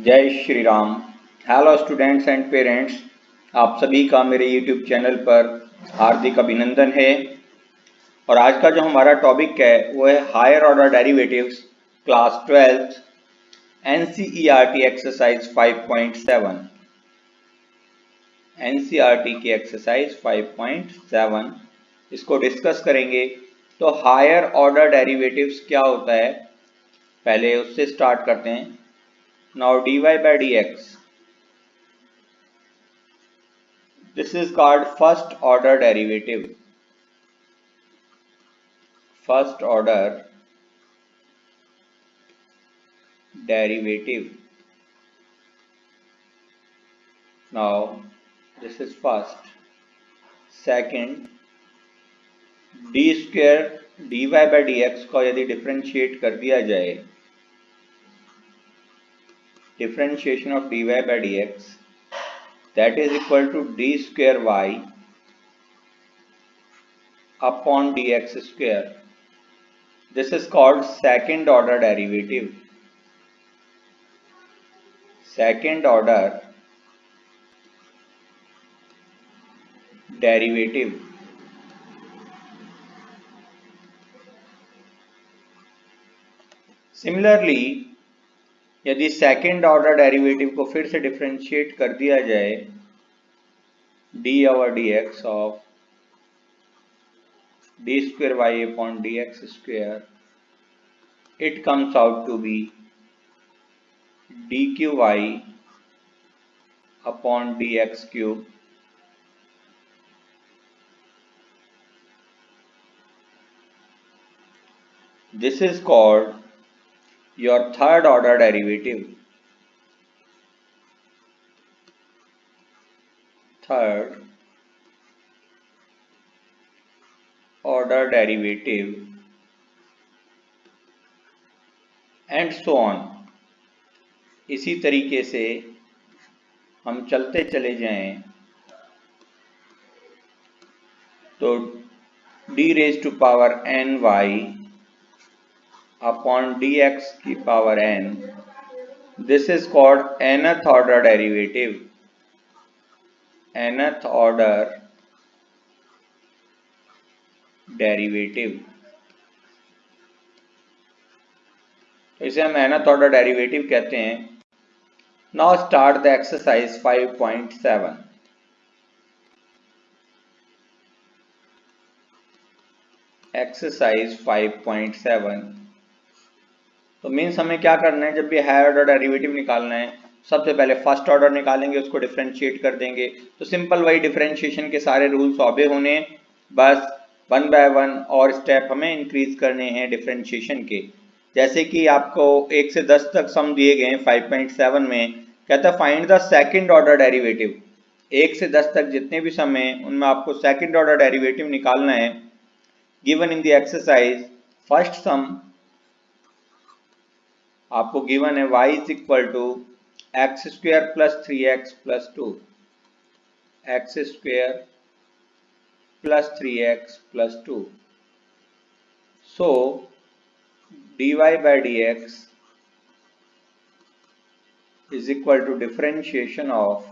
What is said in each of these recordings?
जय Shri Ram. Hello students and parents, आप सभी का मेरे यूट्यूब चैनल पर हार्दिक अभिनंदन है। और आज का जो हमारा टॉपिक है वो है higher order derivatives, class 12 NCERT exercise 5.7। NCERT की एक्सरसाइज 5.7 इसको डिस्कस करेंगे। तो हायर ऑर्डर डेरिवेटिव्स क्या होता है, पहले उससे स्टार्ट करते हैं। Now dy by dx, this is called first order derivative. First order derivative. Now this is first. Second, d square dy by dx को यदि डिफरेंशिएट कर दिया जाए, differentiation of dy by dx, that is equal to d square y upon dx square. This is called second order derivative. Second order derivative. Similarly यदि second order derivative को फिर से differentiate कर दिया जाए, d over d x of d square y upon d x square, it comes out to be d cube y upon d x cube this is called your third order derivative. Third order derivative and so on. इसी तरीके से हम चलते चले जाएं तो d raise to power n y upon dx की power n, this is called nth order derivative. nth order derivative, तो इसे हम nth order derivative कहते हैं। Now start the exercise 5.7. Exercise 5.7 तो मीन्स हमें क्या करना है, जब भी हायर ऑर्डर डेरिवेटिव निकालना है, सबसे पहले फर्स्ट ऑर्डर निकालेंगे, उसको डिफरेंशिएट कर देंगे। तो सिंपल वही डिफरेंशिएशन के सारे रूल्स ऑबे होने, बस वन बाय वन और स्टेप हमें इंक्रीज करने हैं डिफरेंशिएशन के। जैसे कि आपको 1 से 10 तक सम दिए गए हैं 5.7 में, कहता है find the second order derivative. 1 से 10 तक जितने भी सम हैं उनमें आपको सेकेंड ऑर्डर डेरिवेटिव निकालना है। Given in the exercise first sum आपको गिवन है y is equal to x square plus 3x plus 2, x square plus 3x plus 2। So dy by dx is equal to differentiation of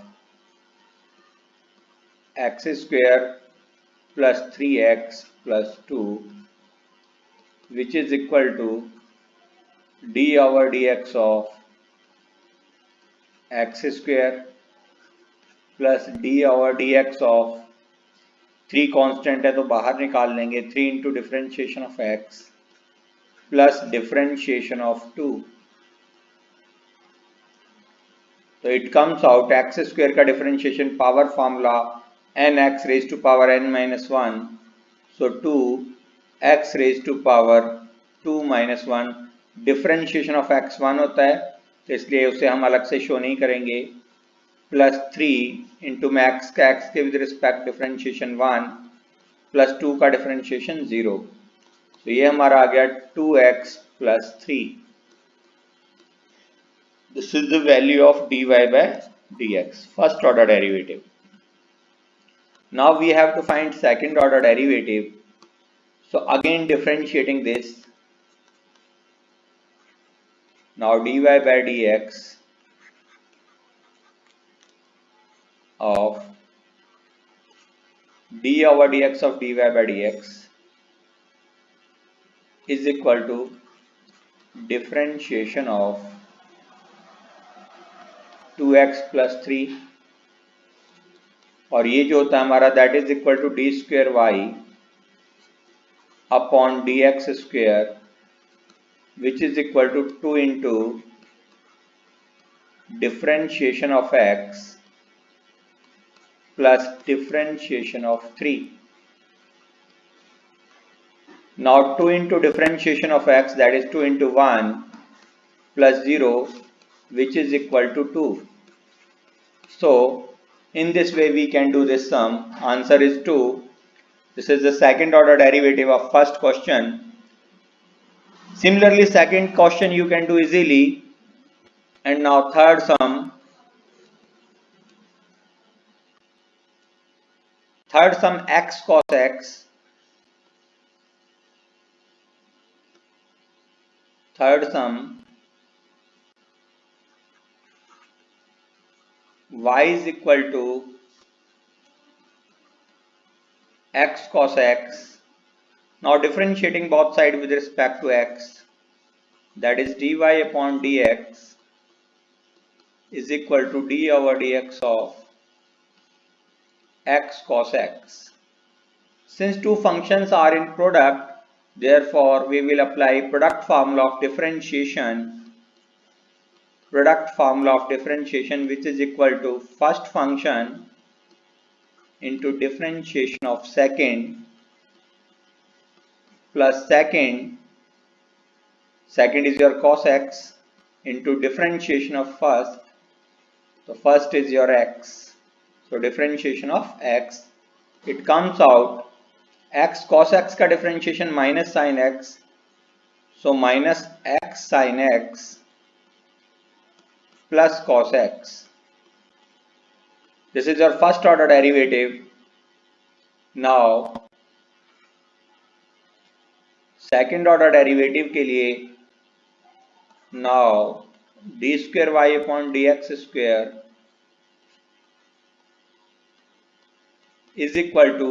x square plus 3x plus 2, which is equal to d over dx of x square plus d over dx of 3 constant है तो बाहर निकाल लेंगे, 3 into differentiation of x plus differentiation of 2, तो it comes out x square का differentiation power formula n x raise to power n minus 1, so 2 x raise to power 2 minus 1। Differentiation of x 1 होता है तो इसलिए उसे हम अलग से शो नहीं करेंगे, प्लस 3 इंटू में एक्स का एक्स के विद रिस्पेक्ट डिफरेंशिएशन 1 प्लस 2 का डिफरेंशिएशन 0, तो ये हमारा आ गया 2x plus 3। This is the value of dy by dx, first order derivative. Now we have to find second order derivative. So again differentiating this, now dy by dx of d over dx of dy by dx is equal to differentiation of 2x plus 3 और ये जो होता है हमारा that is equal to d square y upon d x square which is equal to 2 into differentiation of x plus differentiation of 3. Now 2 into differentiation of x, that is 2 into 1 plus 0, which is equal to 2. So in this way we can do this sum. Answer is 2. This is the second order derivative of first question. Similarly, second question you can do easily. And now third sum. Third sum, x cos x. Third sum, y is equal to x cos x. Now differentiating both sides with respect to x, that is dy upon dx is equal to d over dx of x cos x. Since two functions are in product, therefore we will apply product formula of differentiation. Product formula of differentiation, which is equal to first function into differentiation of second plus second is your cos x into differentiation of first. So first is your x. So differentiation of x, it comes out x cos x का differentiation minus sin x. So minus x sin x plus cos x. This is your first order derivative. Now second order derivative के लिए, now d square y upon dx square is equal to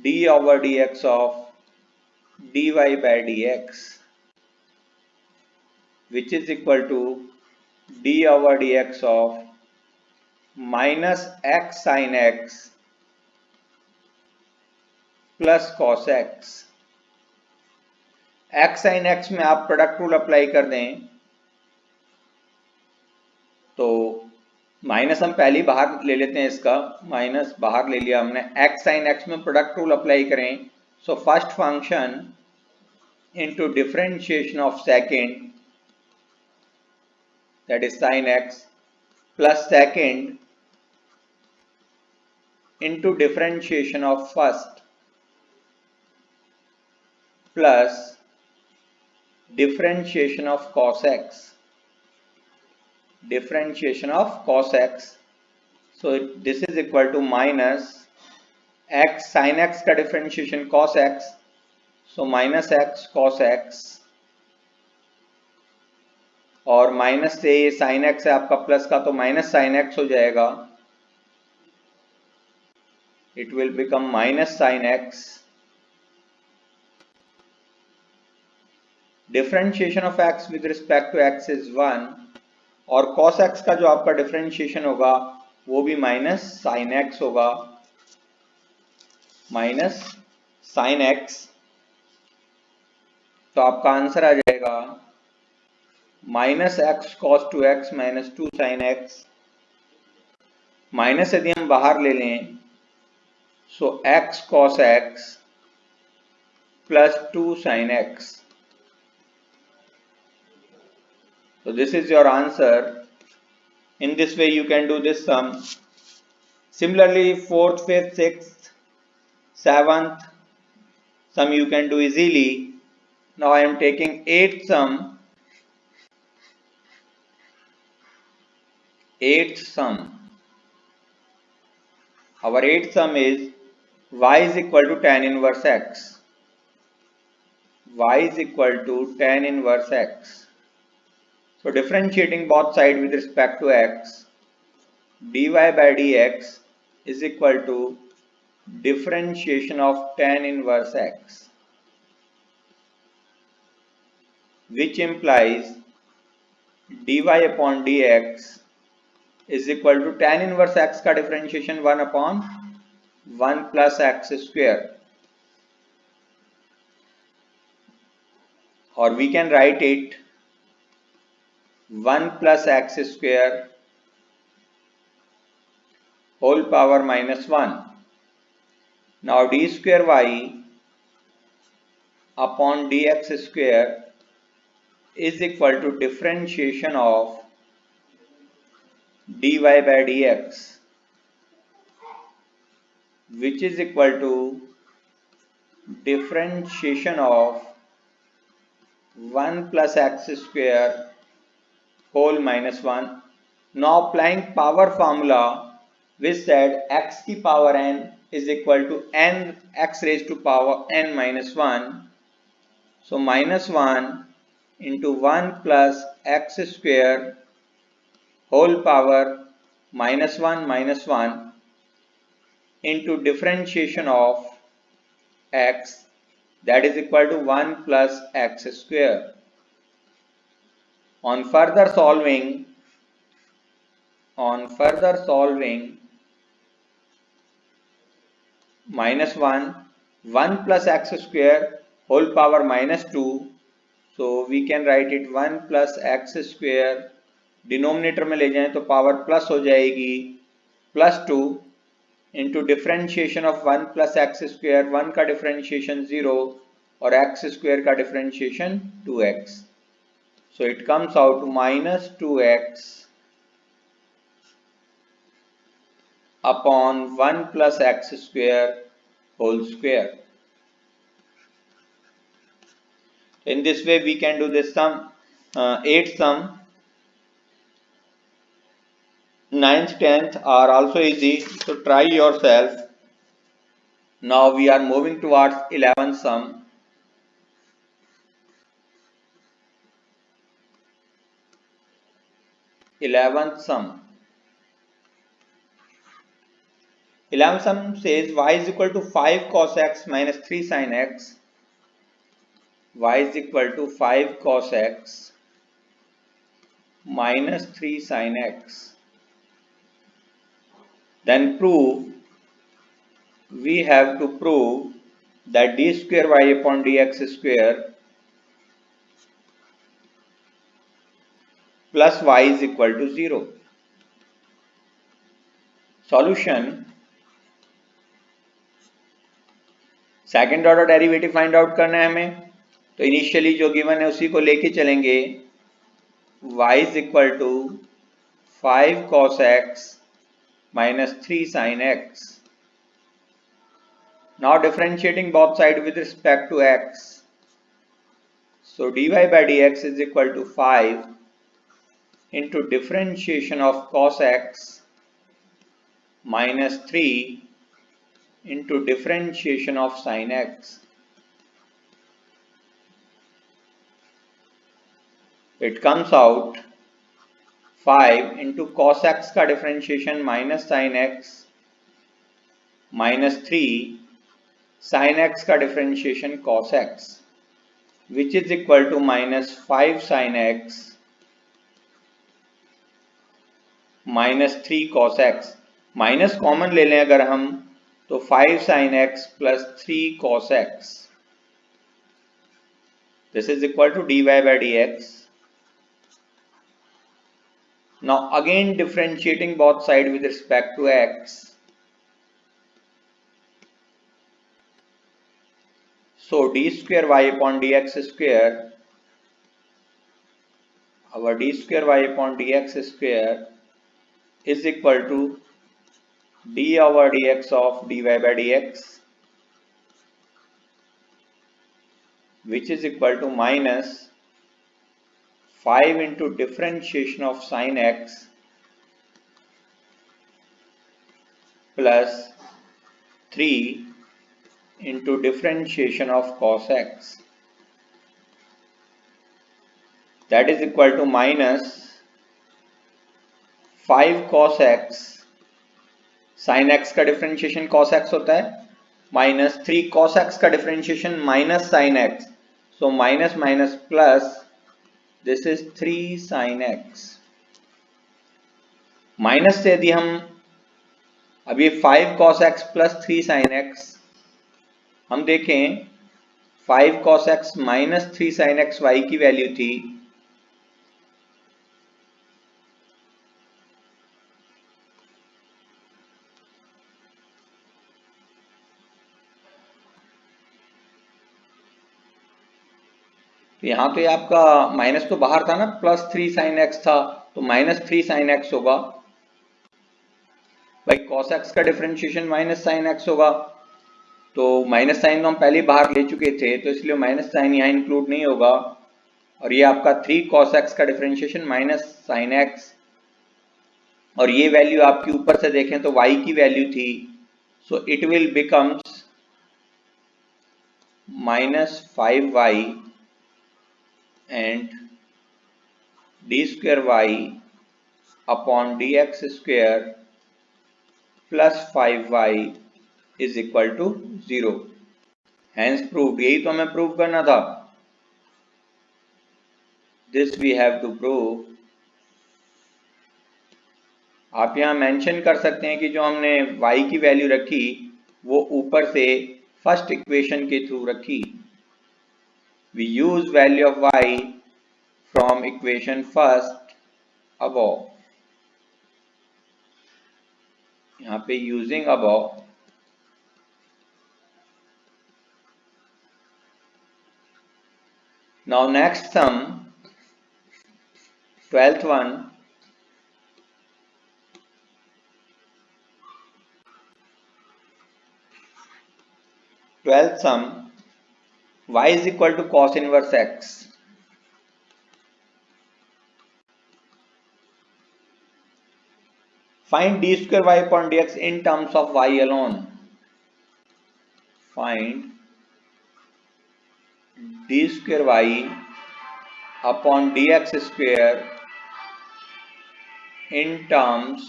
d over dx of dy by dx, which is equal to d over dx of minus x sin x plus cos x. x sin x में आप product rule apply कर दें तो minus हम पहले ही बाहर ले लेते हैं, इसका माइनस बाहर ले लिया हमने. x sin x में प्रोडक्ट रूल अप्लाई करें. So first function into differentiation of second, that is sin x, plus second into differentiation of first plus differentiation of cos x. Differentiation of cos x. So this is equal to minus x sin x का differentiation cos x. So minus x cos x और minus से ये sin x है आपका plus का, तो minus sin x हो जाएगा. It will become minus sin x. Differentiation of x with respect to x is 1 और cos x का जो आपका डिफरेंशिएशन होगा वो भी माइनस साइन x होगा, माइनस साइन x. तो आपका आंसर आ जाएगा minus x cos 2x minus 2 sine x. Minus यदि हम बाहर ले लें so x cos x plus 2 sine x. So this is your answer. In this way you can do this sum. Similarly 4th, 5th, 6th, 7th sum you can do easily. Now I am taking 8th sum. 8th sum. Our 8th sum is y is equal to tan inverse x. Y is equal to tan inverse x. So differentiating both sides with respect to x, dy by dx is equal to differentiation of tan inverse x, which implies dy upon dx is equal to tan inverse x का differentiation 1 upon 1 plus x square, or we can write it 1 plus x square whole power minus 1. Now d square y upon dx square is equal to differentiation of dy by dx, which is equal to differentiation of 1 plus x square whole minus 1. Now applying power formula, we said x की power n is equal to n x raised to power n minus 1. So minus 1 into 1 plus x square whole power minus 1 into differentiation of x, that is equal to 1 plus x square. On further solving minus 1 plus x square whole power minus 2, so we can write it 1 plus x square, denominator में ले जाएं तो power plus हो जाएगी plus 2 into differentiation of 1 plus x square, 1 का differentiation 0 और x square का differentiation 2x. So it comes out minus 2x upon 1 plus x square whole square. In this way we can do this sum, 8th sum. 9th, 10th are also easy, so try yourself. Now we are moving towards 11th sum. 11th sum. 11th sum says y is equal to 5 cos x minus 3 sin x. Y is equal to 5 cos x minus 3 sin x. Then we have to prove that d square y upon dx square plus y is equal to 0. Solution. Second order derivative find out करना है हमें, तो initially जो given है उसी को लेके चलेंगे. y is equal to 5 cos x minus 3 sin x. Now differentiating both sides with respect to x. So dy by dx is equal to 5 into differentiation of cos x minus 3 into differentiation of sin x. It comes out 5 into cos x का differentiation minus sin x minus 3 sin x का differentiation cos x, which is equal to minus 5 sin x minus 3 cos x. Minus common ले लें अगर हम, तो 5 sin x plus 3 cos x. This is equal to dy by dx. Now again differentiating both sides with respect to x. So d square y upon dx square, our d square y upon dx square is equal to d over dx of dy by dx, which is equal to minus 5 into differentiation of sin x plus 3 into differentiation of cos x. That is equal to minus 5 cos x sin x का differentiation cos x होता है, minus 3 cos x का differentiation minus sin x, so minus minus plus, this is 3 sin x। Minus से यदि हम अब ये 5 cos x plus 3 sin x हम देखें, 5 cos x minus 3 sin x y की वैल्यू थी, तो यहां तो ये आपका माइनस तो बाहर था ना, प्लस 3 sin x था, तो माइनस 3 sin x होगा भाई, cos x का डिफरेंशिएशन माइनस sin x होगा, तो माइनस साइन तो हम पहले ही बाहर ले चुके थे, तो इसलिए माइनस साइन यहाँ इंक्लूड नहीं होगा, और ये आपका 3 cos x का डिफरेंशिएशन माइनस sin x, और ये वैल्यू आपकी ऊपर से देखें तो y की वैल्यू थी, so it will becomes minus 5y and d square y upon d x square plus 5y is equal to 0। Hence proved, यही तो हमें प्रूव करना था, this we have to prove. आप यहाँ मेंशन कर सकते हैं कि जो हमने y की वैल्यू रखी वो ऊपर से फर्स्ट इक्वेशन के थ्रू रखी, we use value of y from equation first above, यहाँ पे using above, now next some 12th one, y is equal to cos inverse x, find d square y upon dx in terms of y alone, find d square y upon dx square in terms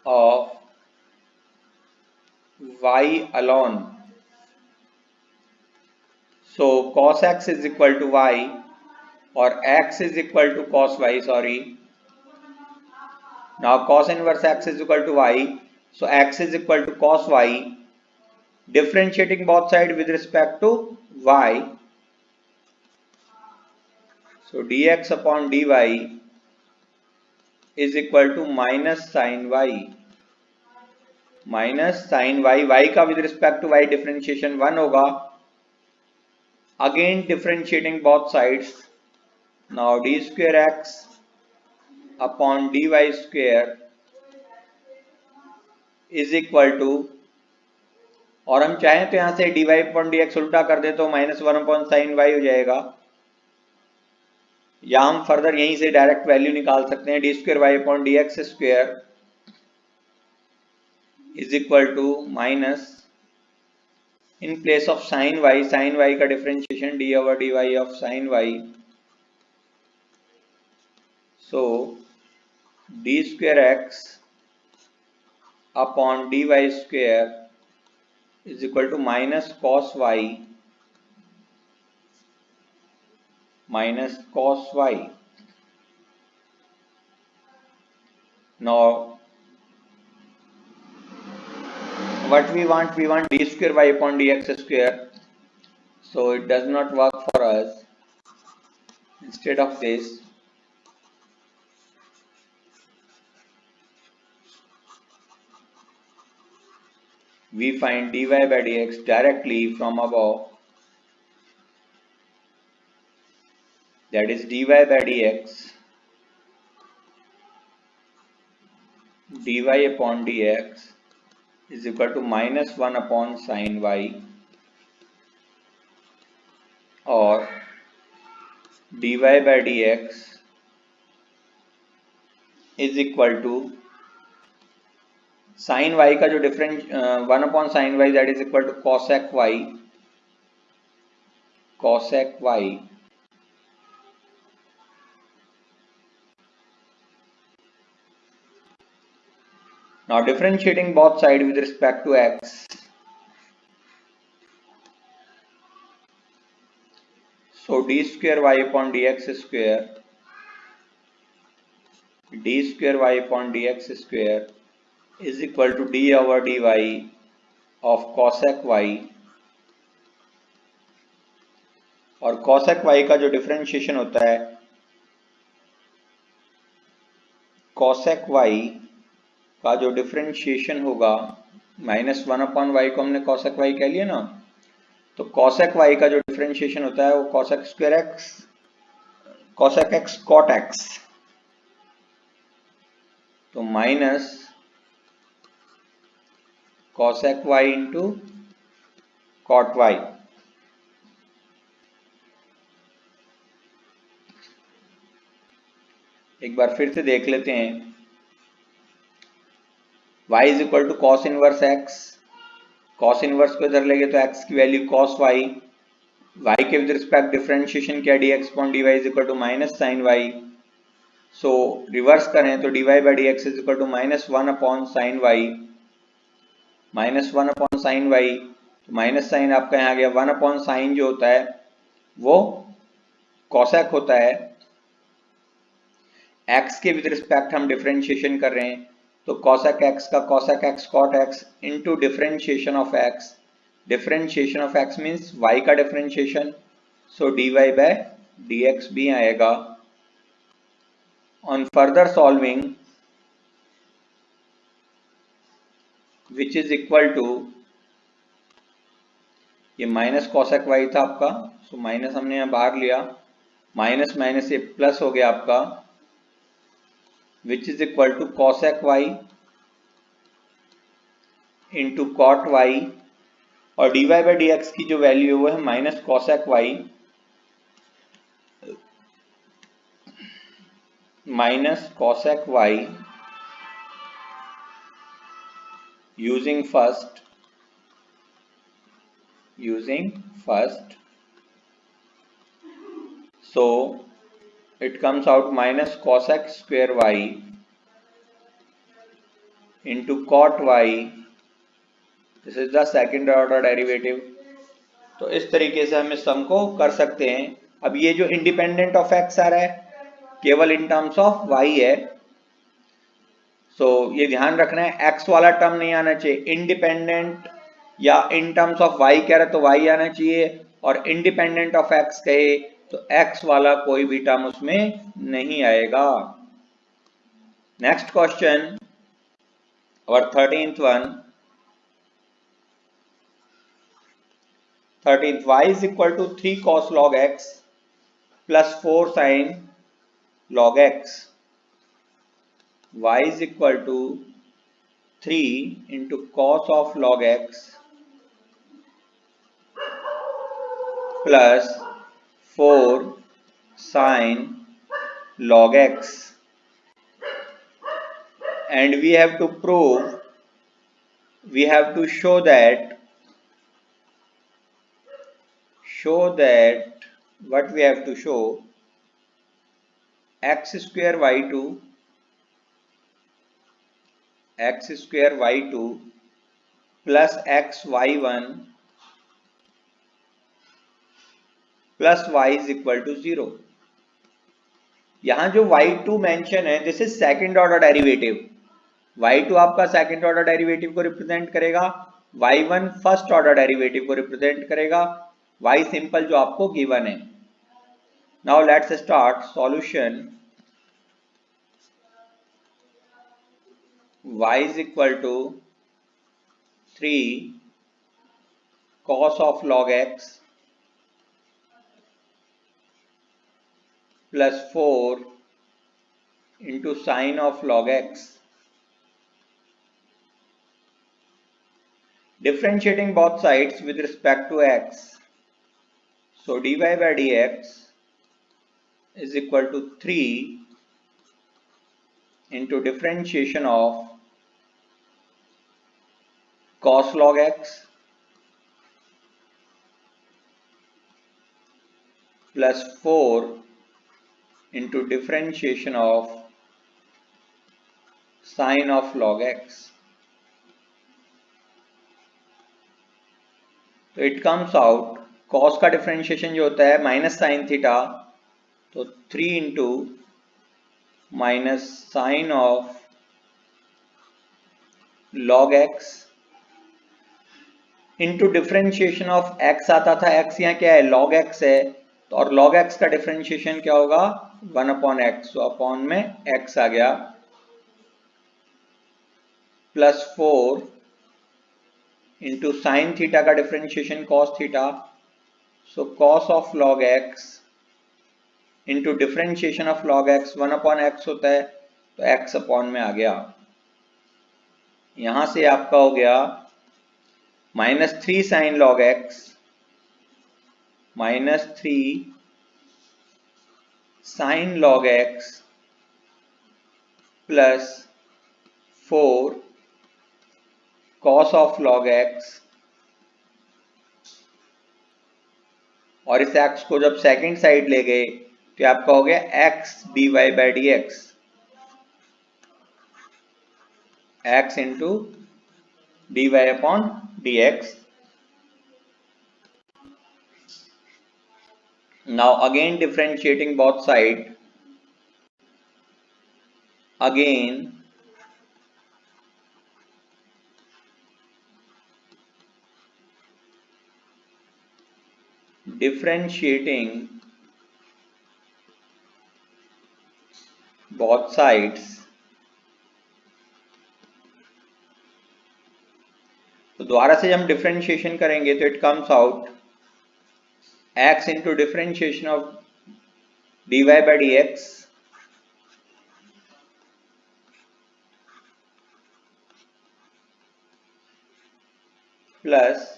of y alone, so cos x is equal to y or x is equal to cos y, sorry, now cos inverse x is equal to y, so x is equal to cos y, differentiating both sides with respect to y, so dx upon dy is equal to minus sin y, minus sine y, y का with respect to y differentiation 1 होगा, again differentiating both sides, now d square x upon d y square is equal to, और हम चाहें तो यहां से d y upon d x उल्टा कर दे तो माइनस 1 अपॉन साइन वाई हो जाएगा, या हम फर्दर यहीं से डायरेक्ट वैल्यू निकाल सकते हैं, d square y upon d x square is equal to minus, in place of sine y का differentiation d over d y of sine y, so d square x upon d y square is equal to minus cos y minus cos y, now what we want d square y upon dx square, so it does not work for us, instead of this we find dy by dx directly from above, that is dy by dx dy upon dx is equal to minus 1 upon sin y, और dy by dx is equal to sin y का जो difference 1 upon sin y that is equal to cosec y, cosec y Now differentiating both sides with respect to x. So d square y upon dx square, d square y upon dx square is equal to d over dy of cosec y, और cosec y का जो differentiation होता है, cosec y का जो differentiation होगा, -1 upon Y को हमने cosec y कह लिया ना, तो cosec y का जो डिफरेंशिएशन होता है वो cosec square x, cosec x cot x, तो minus cosec y into cot y। एक बार फिर से देख लेते हैं, y is equal to cos inverse x, cos inverse को इधर लेंगे तो x की वैल्यू cos y, y के विद रिस्पेक्ट डिफरेंशिएशन किया dx अपॉन dy is equal to minus sine y, so reverse करें तो dy by d x is equal to -1 upon sine y, -1 upon sine y, तो minus sine आपका यहाँ आ गया, 1 upon sign जो होता है वो कॉसेक होता है, x के विद रिस्पेक्ट हम डिफरेंशिएशन कर रहे हैं, तो cosec x का cosec x cot x into differentiation of x, differentiation of x means y का differentiation, so dy by dx भी आएगा। On further solving which is equal to, ये माइनस cosec y था आपका, सो माइनस हमने यहाँ बाहर लिया, माइनस माइनस ये प्लस हो गया आपका, which is equal to cosec y into cot y, और dy बाई डी एक्स की जो वैल्यू है वो है minus cosec y minus cosec y using first so it comes out minus cosec square y into cot y, this is the second order derivative। तो इस तरीके से हम इस सम को कर सकते हैं। अब ये जो इंडिपेंडेंट ऑफ x आ रहा है केवल इन टर्म्स ऑफ y है, सो ये ध्यान रखना है x वाला टर्म नहीं आना चाहिए, इंडिपेंडेंट या इन टर्म्स ऑफ y कह रहा है तो y आना चाहिए, और इंडिपेंडेंट ऑफ x कहे तो x वाला कोई भी टर्म उसमें नहीं आएगा। नेक्स्ट क्वेश्चन, और 13th one, 13th, y is equal to 3 cos log x plus 4 sin log x, y is equal to 3 into cos of log x plus 4 sin log x, and we have to prove, we have to show that what we have to show, x square y2 plus x y1 plus y is equal to 0। यहां जो y2 mention है this is second order derivative, y2 आपका second order derivative को represent करेगा, y1 first order derivative को represent करेगा, y simple जो आपको गिवन है। Now let's start solution. y is equal to 3 cos of log x plus 4 into sin of log x, differentiating both sides with respect to x, so dy by dx is equal to 3 into differentiation of cos log x plus 4 into differentiation of sin of log x। तो it comes out cos का differentiation जो होता है minus sine theta, तो 3 into minus sine of log x into differentiation of x आता था, x यहाँ क्या है लॉग एक्स है, तो और लॉग एक्स का डिफरेंशिएशन क्या होगा 1 अपॉन एक्स, तो अपॉन में एक्स आ गया, प्लस 4 इंटू साइन थीटा का differentiation cos theta, so cos of log x into differentiation of log x 1 upon x होता है, तो एक्स अपॉन में आ गया। यहां से आपका हो गया minus 3 sign log x minus 3 sign log x plus 4 cos of log x, और इस एक्स को जब सेकंड साइड ले गए तो आपका हो गया x d y by d x, x into d y upon d x. Now again differentiating both side, again differentiating both sides, तो दोबारा से हम डिफरेंशिएशन करेंगे तो it comes out x into differentiation of d y by d x plus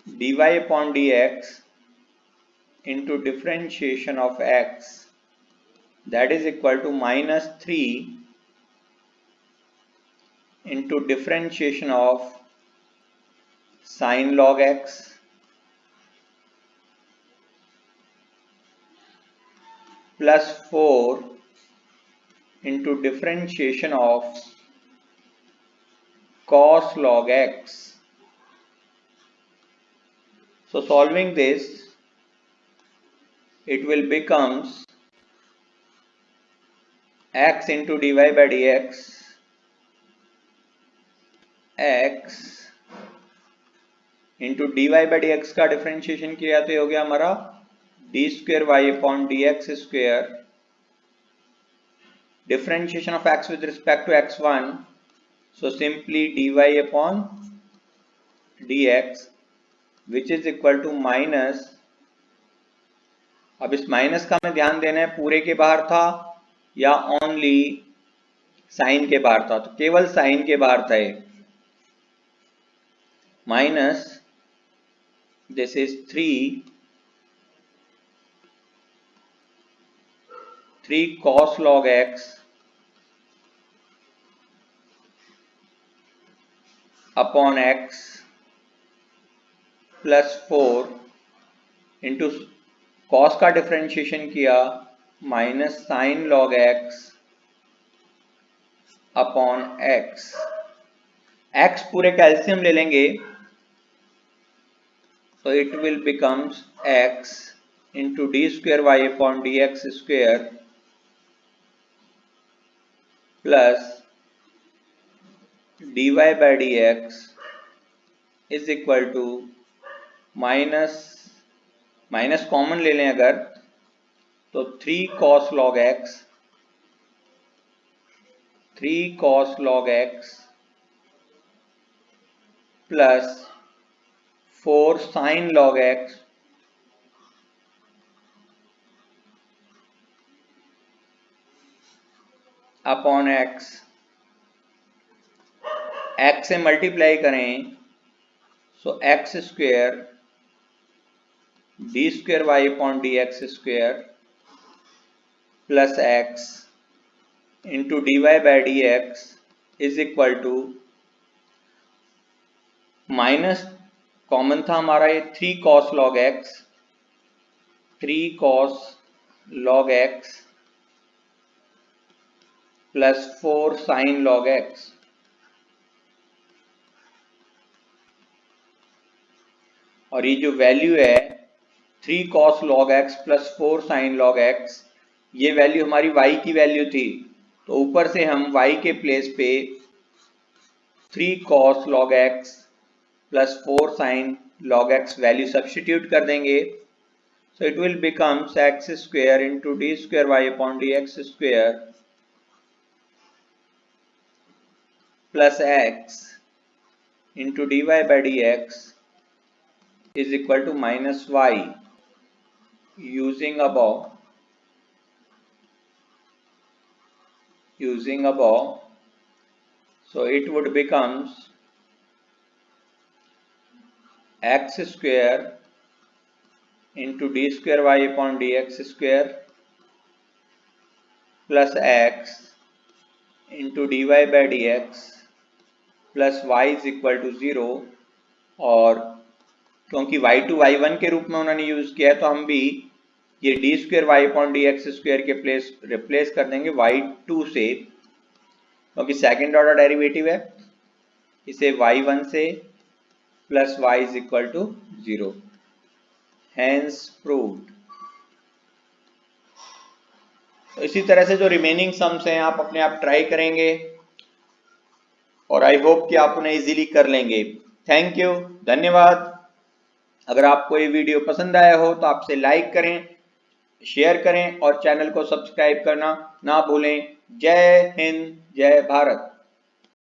dy upon dx into differentiation of x, that is equal to minus 3 into differentiation of sin log x plus 4 into differentiation of cos log x. So solving this, it will becomes x into dy by dx, x into dy by dx का differentiation किया तो ये हो गया हमारा d square y upon d x square, differentiation of x with respect to x1, so simply dy upon dx which is equal to minus, अब इस minus का हमें ध्यान देना है पूरे के बाहर था या ओनली साइन के बाहर था, तो केवल साइन के बाहर था ये, minus this is 3 cos log x upon x plus 4 into cos का डिफरेंशिएशन किया minus sine log x upon x, x पूरे का एलसीएम ले लेंगे तो it will becomes x into d square y upon d x square plus dy by dx is equal to minus, minus common ले लें अगर तो 3 cos log x plus 4 sin log x upon x, x से multiply करें so x square d square y upon d x square plus x into d y by d x is equal to minus common था हमारा ये 3 cos log x plus 4 sin log x, और ये जो value है 3 cos log x plus 4 sin log x, ये value हमारी y की वैल्यू थी, तो ऊपर से हम y के प्लेस पे 3 cos log x plus 4 sin log x value substitute कर देंगे। So it will becomes x square into d square y upon dx square plus x into dy by dx is equal to minus y using above so it would becomes x square into d square y upon dx square plus x into dy by dx plus y is equal to 0। और क्योंकि y2 y1 के रूप में उन्होंने use किया है तो हम भी ये d square y upon d x square के प्लेस रिप्लेस कर देंगे y2 से, क्योंकि सेकेंड ऑर्डर डेरिवेटिव है, इसे y1 से plus y is equal to 0, hence proved. तो इसी तरह से जो रिमेनिंग सम्स हैं आप अपने आप ट्राई करेंगे और आई होप कि आप उन्हें इजीली कर लेंगे। थैंक यू, धन्यवाद। अगर आपको ये वीडियो पसंद आया हो तो आपसे लाइक करें, शेयर करें और चैनल को सब्सक्राइब करना ना भूलें। जय हिंद, जय भारत।